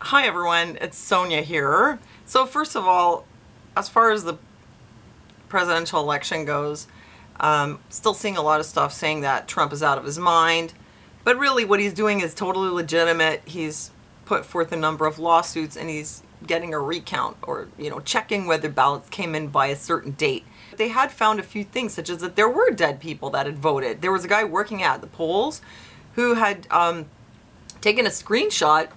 Hi everyone, it's Sonia here. So first of all, as far as the presidential election goes, still seeing a lot of stuff saying that Trump is out of his mind, but really what he's doing is totally legitimate. He's put forth a number of lawsuits and he's getting a recount, or checking whether ballots came in by a certain date. They had found a few things, such as that there were dead people that had voted. There was a guy working at the polls who had taken a screenshot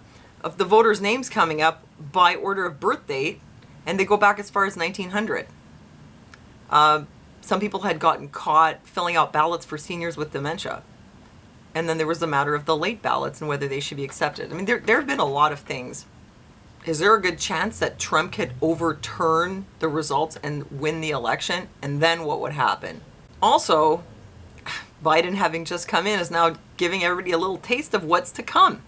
of the voters' names coming up by order of birth date, and they go back as far as 1900. Some people had gotten caught filling out ballots for seniors with dementia. And then there was the matter of the late ballots and whether they should be accepted. I mean, there have been a lot of things. Is there a good chance that Trump could overturn the results and win the election? And then what would happen? Also, Biden, having just come in, is now giving everybody a little taste of what's to come.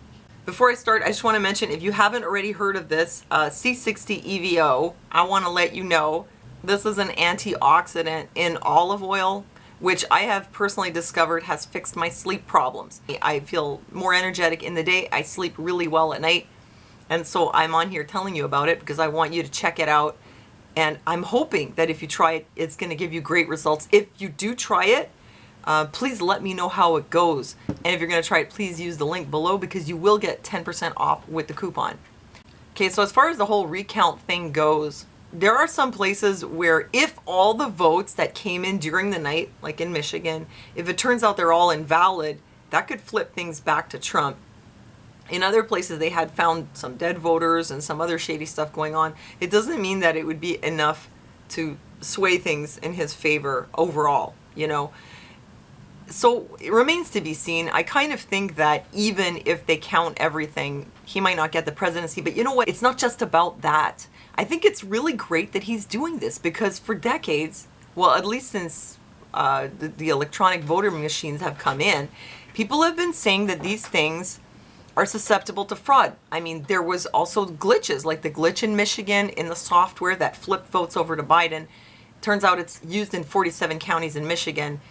Before I start, I just want to mention, if you haven't already heard of this, C60 EVO, I want to let you know this is an antioxidant in olive oil, which I have personally discovered has fixed my sleep problems. I feel more energetic in the day. I sleep really well at night. And so I'm on here telling you about it because I want you to check it out. And I'm hoping that if you try it, it's going to give you great results. If you do try it, please let me know how it goes. And if you're going to try it, please use the link below because you will get 10% off with the coupon. Okay, so as far as the whole recount thing goes, there are some places where if all the votes that came in during the night, like in Michigan, if it turns out they're all invalid, that could flip things back to Trump. In other places, they had found some dead voters and some other shady stuff going on. It doesn't mean that it would be enough to sway things in his favor overall, So it remains to be seen. I kind of think that even if they count everything, he might not get the presidency. But you know what? It's not just about that. I think it's really great that he's doing this because for decades, well, at least since the electronic voter machines have come in, people have been saying that these things are susceptible to fraud. I mean, there was also glitches, like the glitch in Michigan in the software that flipped votes over to Biden. Turns out it's used in 47 counties in Michigan.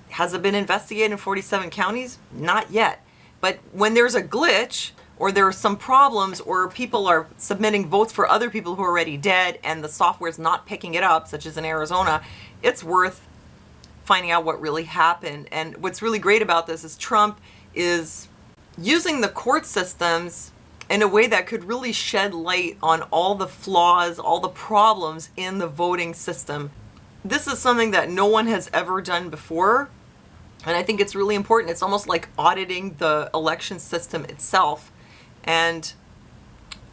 Has it been investigated in 47 counties? Not yet. But when there's a glitch, or there are some problems, or people are submitting votes for other people who are already dead and the software's not picking it up, such as in Arizona, it's worth finding out what really happened. And what's really great about this is Trump is using the court systems in a way that could really shed light on all the flaws, all the problems in the voting system. This is something that no one has ever done before, and I think it's really important. It's almost like auditing the election system itself, and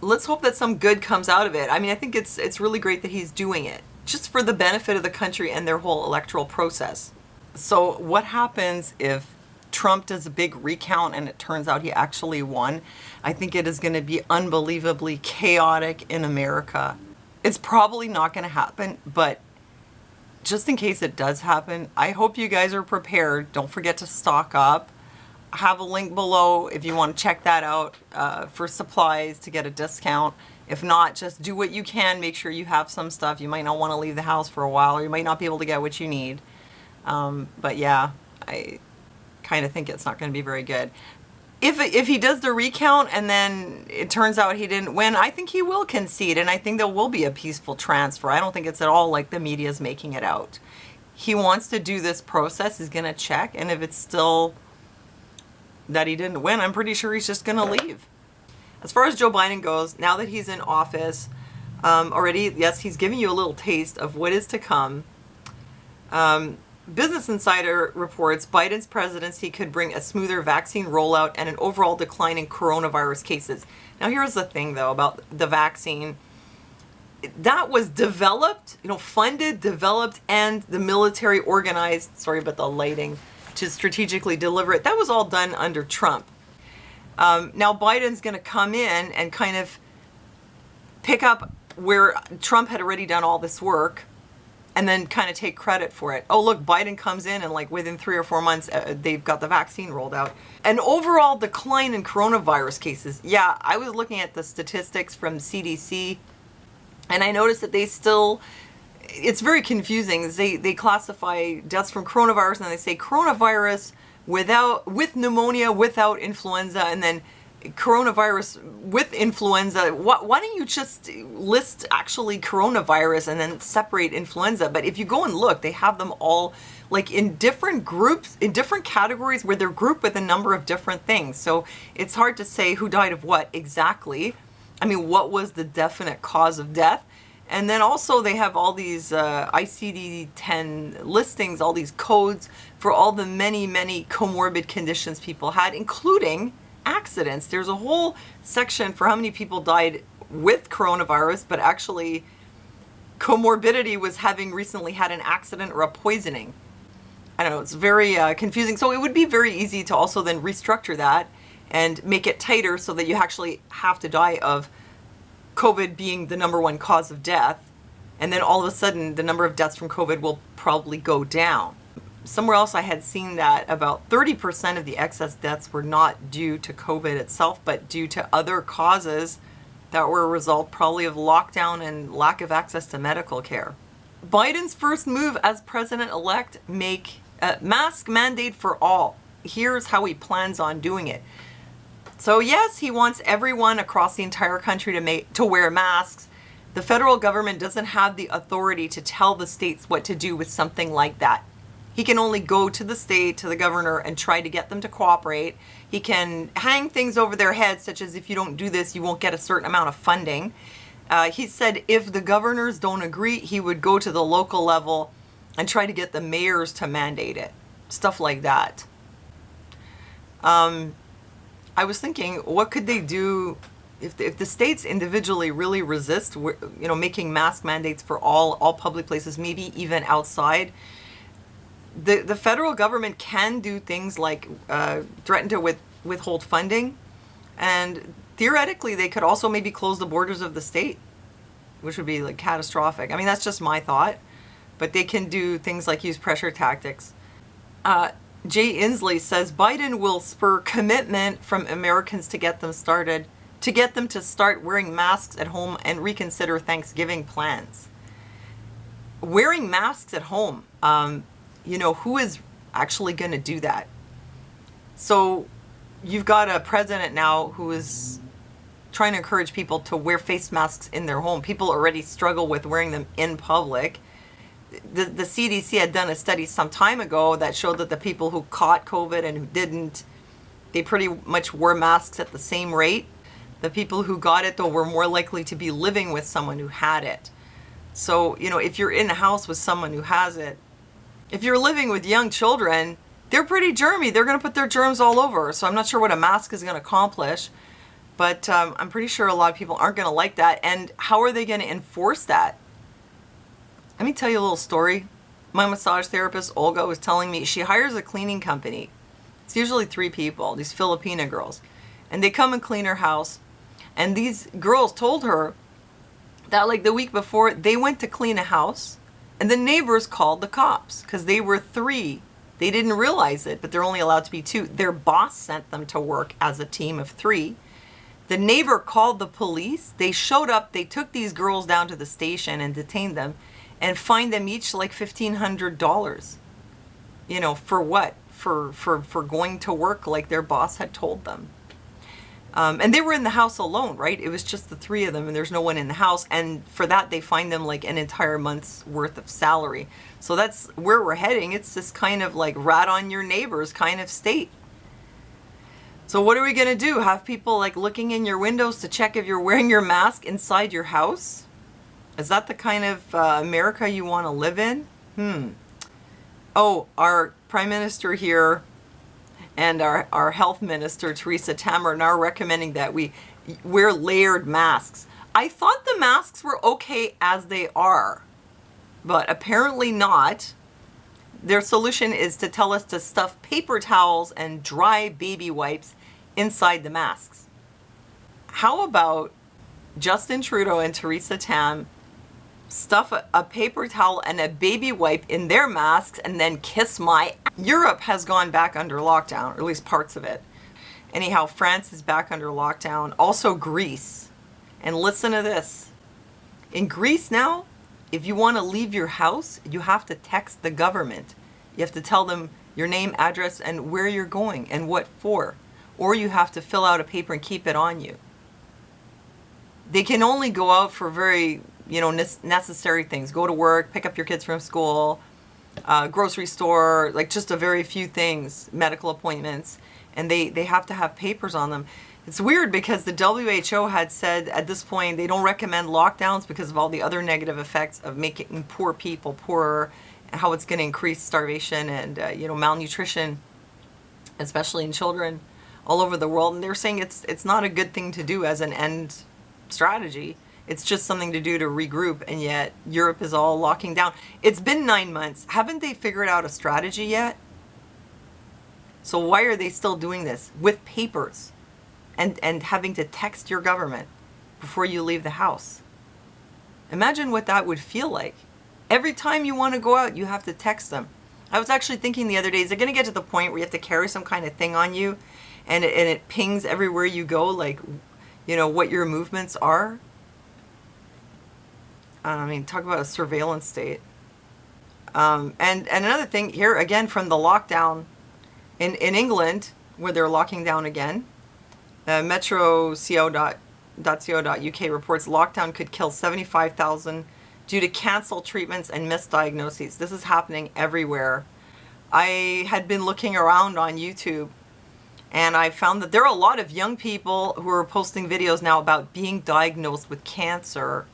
let's hope that some good comes out of it. I mean, I think it's really great that he's doing it, just for the benefit of the country and their whole electoral process. So what happens if Trump does a big recount and it turns out he actually won? I think it is going to be unbelievably chaotic in America. It's probably not going to happen, but just in case it does happen, I hope you guys are prepared. Don't forget to stock up. I have a link below if you want to check that out for supplies to get a discount. If not, just do what you can. Make sure you have some stuff. You might not want to leave the house for a while, or you might not be able to get what you need. But yeah, I kind of think it's not going to be very good. If he does the recount and then it turns out he didn't win, I think he will concede, and I think there will be a peaceful transfer. I don't think it's at all like the media is making it out. He wants to do this process. He's going to check, and if it's still that he didn't win, I'm pretty sure he's just going to leave. As far as Joe Biden goes, now that he's in office, already, yes, he's giving you a little taste of what is to come. Business Insider reports Biden's presidency could bring a smoother vaccine rollout and an overall decline in coronavirus cases. Now, here's the thing, though, about the vaccine. That was developed, funded, developed, and the military organized, sorry about the lighting, to strategically deliver it. That was all done under Trump. Now, Biden's going to come in and kind of pick up where Trump had already done all this work, and then kind of take credit for it. Oh, look, Biden comes in and like within 3 or 4 months, they've got the vaccine rolled out. An overall decline in coronavirus cases. Yeah, I was looking at the statistics from CDC, and I noticed that they still, it's very confusing. They classify deaths from coronavirus, and they say coronavirus with pneumonia, without influenza, and then coronavirus with influenza. Why don't you just list actually coronavirus and then separate influenza? But if you go and look, they have them all like in different groups, in different categories where they're grouped with a number of different things. So it's hard to say who died of what exactly. I mean, what was the definite cause of death? And then also they have all these ICD-10 listings, all these codes for all the many, many comorbid conditions people had, including accidents. There's a whole section for how many people died with coronavirus, but actually comorbidity was having recently had an accident or a poisoning. I don't know, it's very confusing. So it would be very easy to also then restructure that and make it tighter so that you actually have to die of COVID being the #1 cause of death. And then all of a sudden the number of deaths from COVID will probably go down. Somewhere else I had seen that about 30% of the excess deaths were not due to COVID itself, but due to other causes that were a result probably of lockdown and lack of access to medical care. Biden's first move as president-elect, make a mask mandate for all. Here's how he plans on doing it. So yes, he wants everyone across the entire country to wear masks. The federal government doesn't have the authority to tell the states what to do with something like that. He can only go to the state, to the governor, and try to get them to cooperate. He can hang things over their heads, such as if you don't do this, you won't get a certain amount of funding. He said if the governors don't agree, he would go to the local level and try to get the mayors to mandate it. Stuff like that. I was thinking, what could they do if the states individually really resist, making mask mandates for all public places, maybe even outside? The federal government can do things like threaten to withhold funding, and theoretically they could also maybe close the borders of the state, which would be like catastrophic. I mean, that's just my thought, but they can do things like use pressure tactics. Jay Inslee says Biden will spur commitment from Americans to get them to start wearing masks at home and reconsider Thanksgiving plans. Wearing masks at home, who is actually going to do that? So you've got a president now who is trying to encourage people to wear face masks in their home. People already struggle with wearing them in public. The CDC had done a study some time ago that showed that the people who caught COVID and who didn't, they pretty much wore masks at the same rate. The people who got it, though, were more likely to be living with someone who had it. So, if you're in a house with someone who has it, if you're living with young children, they're pretty germy. They're going to put their germs all over. So I'm not sure what a mask is going to accomplish, but I'm pretty sure a lot of people aren't going to like that. And how are they going to enforce that? Let me tell you a little story. My massage therapist, Olga, was telling me she hires a cleaning company. It's usually 3 people, these Filipina girls. And they come and clean her house. And these girls told her that like the week before, they went to clean a house and the neighbors called the cops because they were 3. They didn't realize it, but they're only allowed to be 2. Their boss sent them to work as a team of 3. The neighbor called the police. They showed up. They took these girls down to the station and detained them and fined them each like $1,500. For what? For going to work like their boss had told them. And they were in the house alone, right? It was just the 3 of them and there's no one in the house. And for that, they fined them like an entire month's worth of salary. So that's where we're heading. It's this kind of like rat on your neighbors kind of state. So what are we going to do? Have people like looking in your windows to check if you're wearing your mask inside your house? Is that the kind of America you want to live in? Oh, our Prime Minister here and our Health Minister, Theresa Tam, are now recommending that we wear layered masks. I thought the masks were okay as they are, but apparently not. Their solution is to tell us to stuff paper towels and dry baby wipes inside the masks. How about Justin Trudeau and Theresa Tam stuff a paper towel and a baby wipe in their masks and then kiss my ass? Europe has gone back under lockdown, or at least parts of it. Anyhow, France is back under lockdown. Also Greece. And listen to this. In Greece now, if you want to leave your house, you have to text the government. You have to tell them your name, address, and where you're going and what for. or you have to fill out a paper and keep it on you. They can only go out for very, necessary things. Go to work, pick up your kids from school, grocery store, like just a very few things, medical appointments, and they have to have papers on them. It's weird because the WHO had said at this point they don't recommend lockdowns because of all the other negative effects of making poor people poorer, and how it's going to increase starvation and malnutrition, especially in children all over the world. And they're saying it's not a good thing to do as an end strategy. It's just something to do to regroup, and yet Europe is all locking down. It's been 9 months. Haven't they figured out a strategy yet? So why are they still doing this with papers and having to text your government before you leave the house? Imagine what that would feel like. Every time you want to go out, you have to text them. I was actually thinking the other day, is it going to get to the point where you have to carry some kind of thing on you and it pings everywhere you go, like, what your movements are? I mean, talk about a surveillance state. And another thing here, again, from the lockdown in England, where they're locking down again, metroco.uk reports lockdown could kill 75,000 due to canceled treatments and misdiagnoses. This is happening everywhere. I had been looking around on YouTube, and I found that there are a lot of young people who are posting videos now about being diagnosed with cancer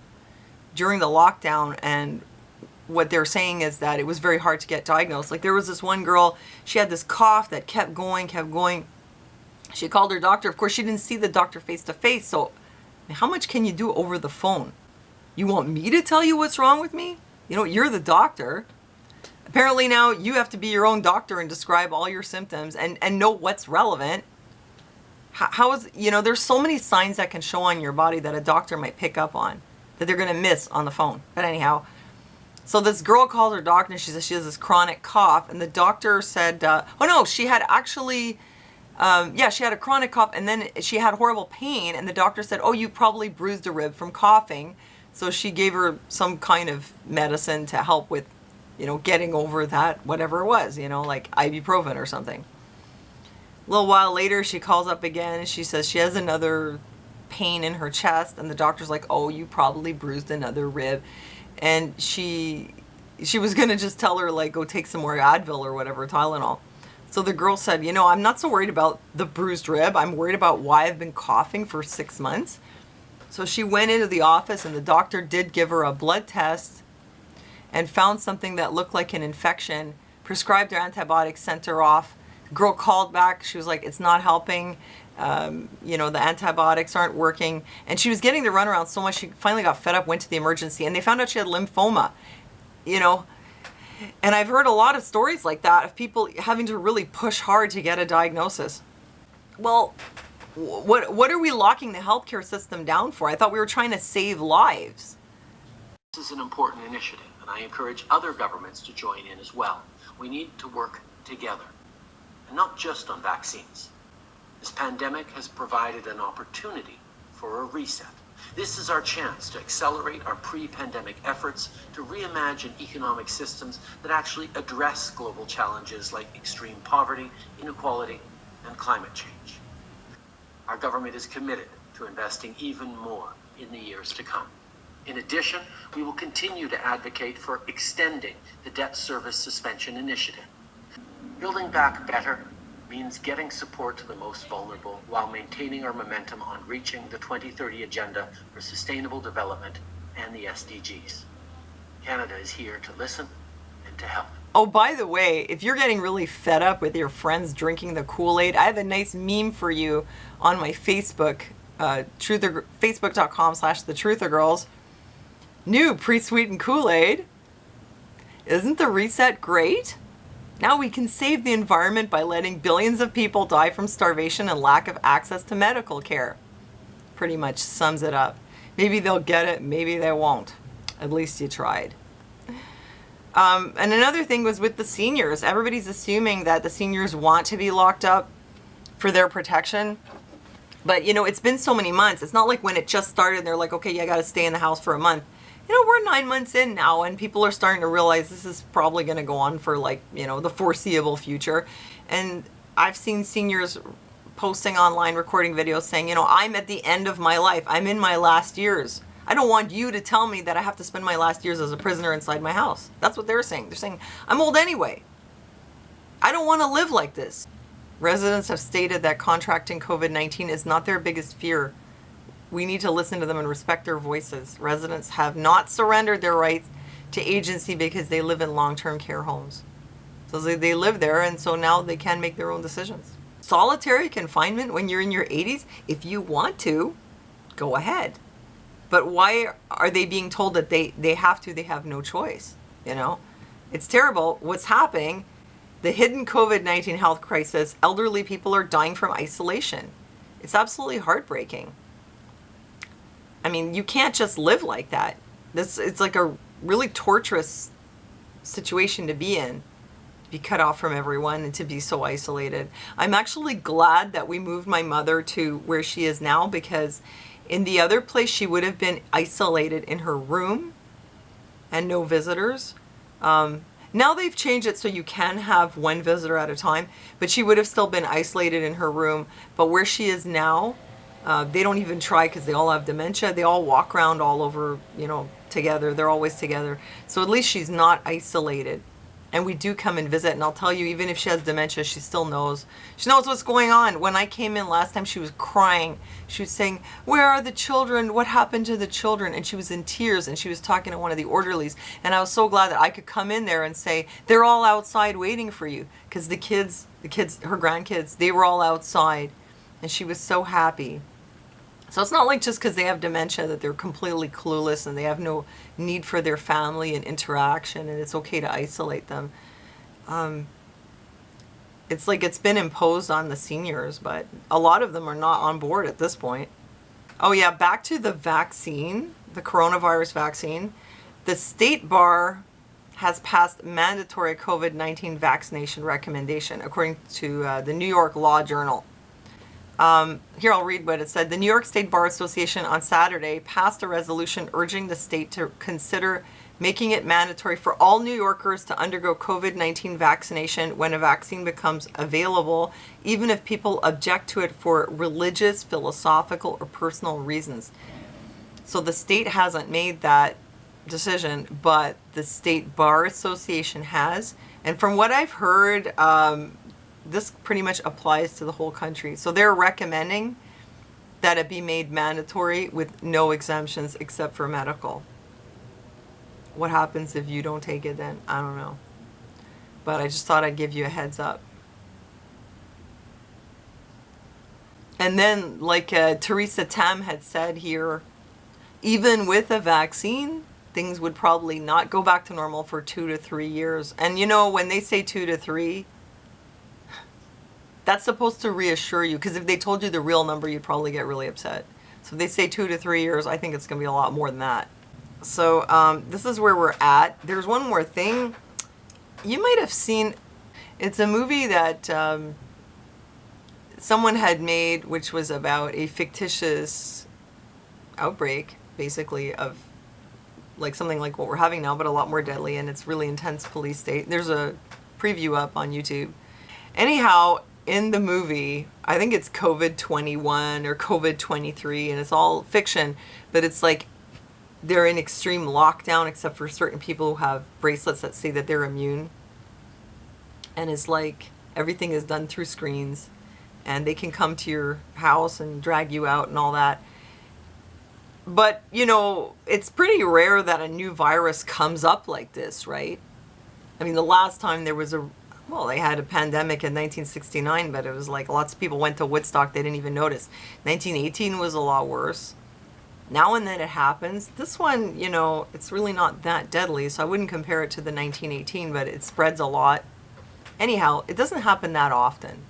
during the lockdown, and what they're saying is that it was very hard to get diagnosed. Like, there was this one girl, she had this cough that kept going. She called her doctor. Of course, she didn't see the doctor face to face, so how much can you do over the phone? You want me to tell you what's wrong with me? You're the doctor. Apparently now you have to be your own doctor and describe all your symptoms and know what's relevant. How is, there's so many signs that can show on your body that a doctor might pick up on that they're going to miss on the phone. But anyhow, so this girl called her doctor and she says she has this chronic cough, and the doctor said, she had actually, she had a chronic cough, and then she had horrible pain, and the doctor said, you probably bruised a rib from coughing. So she gave her some kind of medicine to help with, getting over that, whatever it was, like ibuprofen or something. A little while later, she calls up again and she says she has another pain in her chest, and the doctor's like, you probably bruised another rib. And she was going to just tell her, like, go take some more Advil or whatever, Tylenol. So the girl said, I'm not so worried about the bruised rib. I'm worried about why I've been coughing for 6 months. So she went into the office, and the doctor did give her a blood test and found something that looked like an infection, prescribed her antibiotics, sent her off. The girl called back. She was like, it's not helping. The antibiotics aren't working. And she was getting the runaround so much, she finally got fed up, went to the emergency, and they found out she had lymphoma. And I've heard a lot of stories like that of people having to really push hard to get a diagnosis. Well, what are we locking the healthcare system down for? I thought we were trying to save lives. This is an important initiative, and I encourage other governments to join in as well. We need to work together, and not just on vaccines. This pandemic has provided an opportunity for a reset. This is our chance to accelerate our pre-pandemic efforts to reimagine economic systems that actually address global challenges like extreme poverty, inequality, and climate change. Our government is committed to investing even more in the years to come. In addition, we will continue to advocate for extending the debt service suspension initiative. Building back better means getting support to the most vulnerable while maintaining our momentum on reaching the 2030 Agenda for Sustainable Development and the SDGs. Canada is here to listen and to help. Oh, by the way, if you're getting really fed up with your friends drinking the Kool-Aid, I have a nice meme for you on my Facebook, facebook.com/thetruthergirls. New pre-sweetened Kool-Aid. Isn't the reset great? Now we can save the environment by letting billions of people die from starvation and lack of access to medical care. Pretty much sums it up. Maybe they'll get it, maybe they won't. At least you tried. And another thing was with the seniors. Everybody's assuming that the seniors want to be locked up for their protection. But, it's been so many months. It's not like when it just started, they're like, okay, I got to stay in the house for a month. We're 9 months in now, and people are starting to realize this is probably going to go on for the foreseeable future. And I've seen seniors posting online, recording videos saying, I'm at the end of my life. I'm in my last years. I don't want you to tell me that I have to spend my last years as a prisoner inside my house. That's what they're saying. They're saying, I'm old anyway. I don't want to live like this. Residents have stated that contracting COVID-19 is not their biggest fear. We need to listen to them and respect their voices. Residents have not surrendered their rights to agency because they live in long-term care homes. So they live there, and so now they can make their own decisions. Solitary confinement when you're in your 80s, if you want to, go ahead. But why are they being told that they have to? They have no choice, It's terrible what's happening. The hidden COVID-19 health crisis, elderly people are dying from isolation. It's absolutely heartbreaking. I mean, you can't just live like that. It's like a really torturous situation to be in, to be cut off from everyone and to be so isolated. I'm actually glad that we moved my mother to where she is now, because in the other place she would have been isolated in her room and no visitors. Now they've changed it so you can have one visitor at a time, but she would have still been isolated in her room. But where she is now, they don't even try because they all have dementia. They all walk around all over, together. They're always together. So at least she's not isolated. And we do come and visit. And I'll tell you, even if she has dementia, she still knows. She knows what's going on. When I came in last time, she was crying. She was saying, where are the children? What happened to the children? And she was in tears, and she was talking to one of the orderlies. And I was so glad that I could come in there and say, they're all outside waiting for you. Because the kids, her grandkids, they were all outside. And she was so happy. So it's not like just because they have dementia that they're completely clueless and they have no need for their family and interaction, and it's okay to isolate them. It's like it's been imposed on the seniors, but a lot of them are not on board at this point. Oh yeah, back to the vaccine, the coronavirus vaccine. The state bar has passed mandatory COVID-19 vaccination recommendation, according to the New York Law Journal. Here, I'll read what it said. The New York State Bar Association on Saturday passed a resolution urging the state to consider making it mandatory for all New Yorkers to undergo COVID-19 vaccination when a vaccine becomes available, even if people object to it for religious, philosophical, or personal reasons. So the state hasn't made that decision, but the State Bar Association has. And from what I've heard, this pretty much applies to the whole country. So they're recommending that it be made mandatory with no exemptions except for medical. What happens if you don't take it then? I don't know. But I just thought I'd give you a heads up. And then, like Theresa Tam had said here, even with a vaccine, things would probably not go back to normal for 2 to 3 years. And when they say 2 to 3, that's supposed to reassure you, because if they told you the real number, you'd probably get really upset. So if they say 2 to 3 years, I think it's going to be a lot more than that. So this is where we're at. There's one more thing. You might have seen, it's a movie that someone had made, which was about a fictitious outbreak, basically, of like something like what we're having now, but a lot more deadly, and it's really intense police state. There's a preview up on YouTube. Anyhow, in the movie, I think it's COVID-21 or COVID-23, and it's all fiction, but it's like they're in extreme lockdown except for certain people who have bracelets that say that they're immune. And it's like everything is done through screens, and they can come to your house and drag you out and all that. But, it's pretty rare that a new virus comes up like this, right? I mean, the last time there was they had a pandemic in 1969, but it was like lots of people went to Woodstock, they didn't even notice. 1918 was a lot worse. Now and then it happens. This one, it's really not that deadly, so I wouldn't compare it to the 1918, but it spreads a lot. Anyhow, it doesn't happen that often.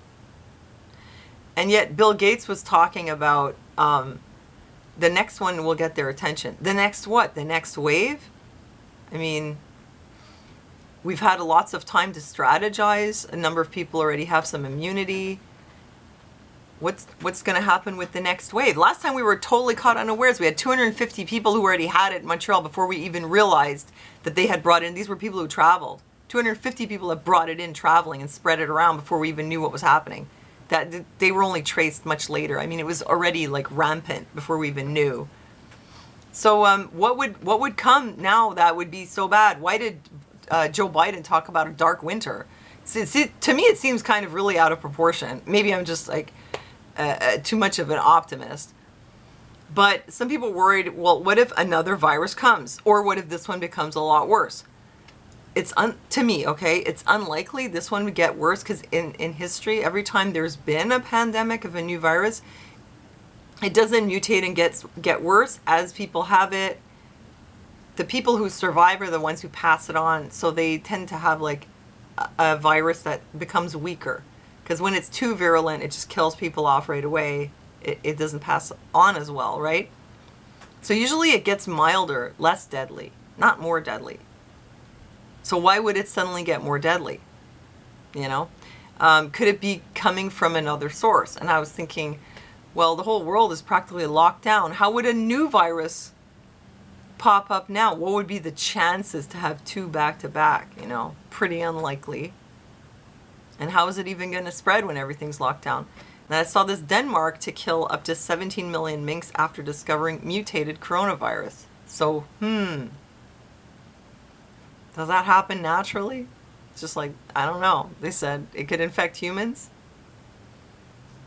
And yet Bill Gates was talking about the next one will get their attention. The next what? The next wave? I mean, we've had lots of time to strategize. A number of people already have some immunity. What's going to happen with the next wave? Last time we were totally caught unawares. We had 250 people who already had it in Montreal before we even realized that they had brought it in. These were people who traveled. 250 people have brought it in traveling and spread it around before we even knew what was happening. that they were only traced much later. I mean, it was already like rampant before we even knew. So what would come now that would be so bad? Why did Joe Biden talk about a dark winter? To me, it seems kind of really out of proportion. Maybe I'm just like too much of an optimist. But some people worried, well, what if another virus comes? Or what if this one becomes a lot worse? To me, okay, it's unlikely this one would get worse, because in history, every time there's been a pandemic of a new virus, it doesn't mutate and get worse as people have it. The people who survive are the ones who pass it on, so they tend to have like a virus that becomes weaker. Because when it's too virulent, it just kills people off right away. It doesn't pass on as well, right? So usually it gets milder, less deadly, not more deadly. So why would it suddenly get more deadly? You know? Could it be coming from another source? And I was thinking, well, the whole world is practically locked down. How would a new virus pop up now? What would be the chances to have two back to back? You know, pretty unlikely. And how is it even going to spread when everything's locked down? And I saw this Denmark to kill up to 17 million minks after discovering mutated coronavirus. So, does that happen naturally? It's just like, I don't know. They said it could infect humans.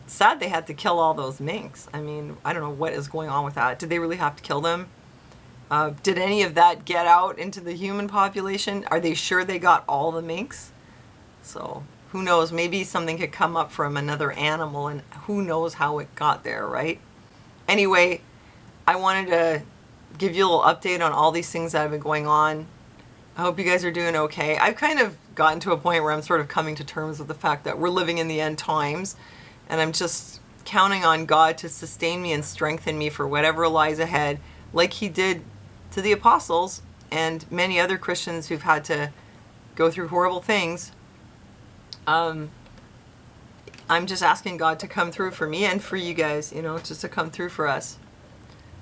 Sad they had to kill all those minks. I mean, I don't know what is going on with that. Did they really have to kill them? Did any of that get out into the human population? Are they sure they got all the minks? So who knows? Maybe something could come up from another animal, and who knows how it got there, right? Anyway, I wanted to give you a little update on all these things that have been going on. I hope you guys are doing okay. I've kind of gotten to a point where I'm sort of coming to terms with the fact that we're living in the end times, and I'm just counting on God to sustain me and strengthen me for whatever lies ahead, like he did to the apostles and many other Christians who've had to go through horrible things. I'm just asking God to come through for me and for you guys, you know, just to come through for us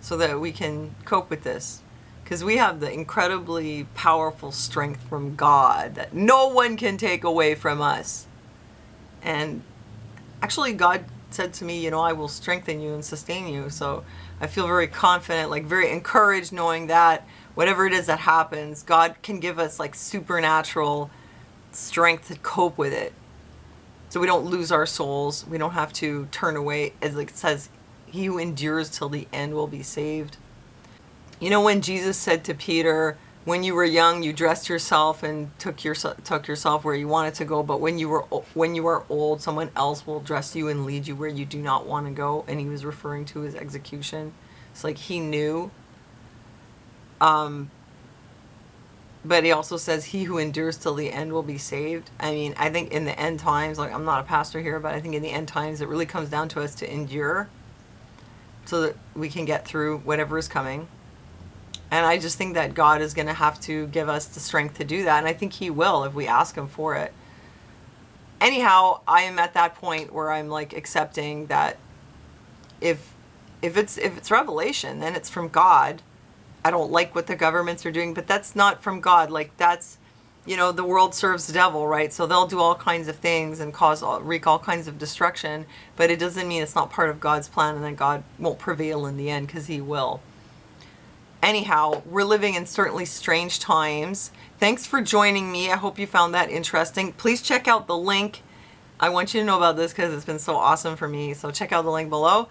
so that we can cope with this. Because we have the incredibly powerful strength from God that no one can take away from us. And actually, God said to me, you know, I will strengthen you and sustain you. So I feel very confident, like very encouraged, knowing that whatever it is that happens, God can give us like supernatural strength to cope with it. So we don't lose our souls. We don't have to turn away. As like it says, he who endures till the end will be saved. You know, when Jesus said to Peter, when you were young, you dressed yourself and took yourself where you wanted to go, but when you are old, someone else will dress you and lead you where you do not want to go. And he was referring to his execution. It's like he knew. But he also says, he who endures till the end will be saved. I mean, I think in the end times, like I'm not a pastor here, but I think in the end times, it really comes down to us to endure so that we can get through whatever is coming. And I just think that God is going to have to give us the strength to do that. And I think he will if we ask him for it. Anyhow, I am at that point where I'm like accepting that if it's revelation, then it's from God. I don't like what the governments are doing, but that's not from God. Like that's, you know, the world serves the devil, right? So they'll do all kinds of things and wreak all kinds of destruction. But it doesn't mean it's not part of God's plan and that God won't prevail in the end, because he will. Anyhow, we're living in certainly strange times. Thanks for joining me. I hope you found that interesting. Please check out the link. I want you to know about this because it's been so awesome for me. So check out the link below.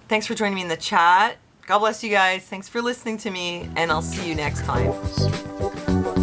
Thanks for joining me in the chat. God bless you guys. Thanks for listening to me, and I'll see you next time.